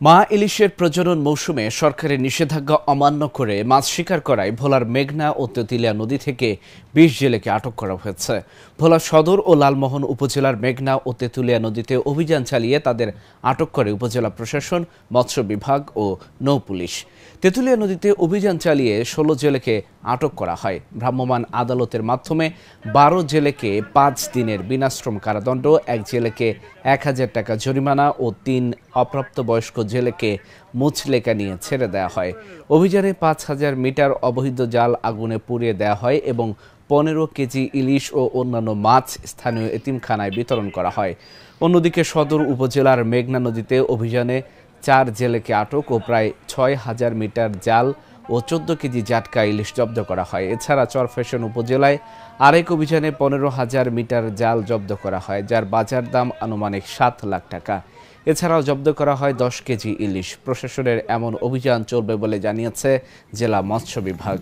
মা ইলিশের প্রজনন মৌসুমে সরকারের নিষেধাজ্ঞা অমান্য করে মাছ শিকার করায় ভোলার মেঘনা ও তেঁতুলিয়া নদী থেকে ২০ জেলেকে আটক করা হয়েছে। ভোলা সদর ও লালমোহন উপজেলার মেঘনা ও তেঁতুলিয়া নদীতে অভিযান চালিয়ে তাদের আটক করে উপজেলা প্রশাসন, মৎস্য বিভাগ ও নৌপুলিশ। তেঁতুলিয়া নদীতে অভিযান চালিয়ে ১৬ জেলেকে আটক করা হয়। ভ্রাম্যমাণ আদালতের মাধ্যমে ১২ জেলেকে ৫ দিনের বিনাশ্রম কারাদণ্ড, ১ জেলেকে ১,০০০ টাকা জরিমানা ও ৩ অপ্রাপ্তবয়স্ক জেলেকে মুচলেকা নিয়ে ছেড়ে দেওয়া হয়। অভিযানে ৫,০০০ মিটার অবৈধ জাল আগুনে পুড়িয়ে দেওয়া হয় এবং ১৫ কেজি ইলিশ ও অন্যান্য মাছ স্থানীয় এতিমখানায় বিতরণ করা হয়। অন্যদিকে সদর উপজেলার মেঘনা নদীতে অভিযানে ৪ জেলেকে আটক ও প্রায় ৬,০০০ মিটার জাল ও ১৪ কেজি জাটকা ইলিশ জব্দ করা হয়। এছাড়া চরফ্যাশন উপজেলায় আরেক অভিযানে ১৫,০০০ মিটার জাল জব্দ করা হয়, যার বাজার দাম আনুমানিক ৭ লাখ টাকা। এছাড়াও জব্দ করা হয় ১০ কেজি ইলিশ। প্রশাসনের এমন অভিযান চলবে বলে জানিয়েছে জেলা মৎস্য বিভাগ।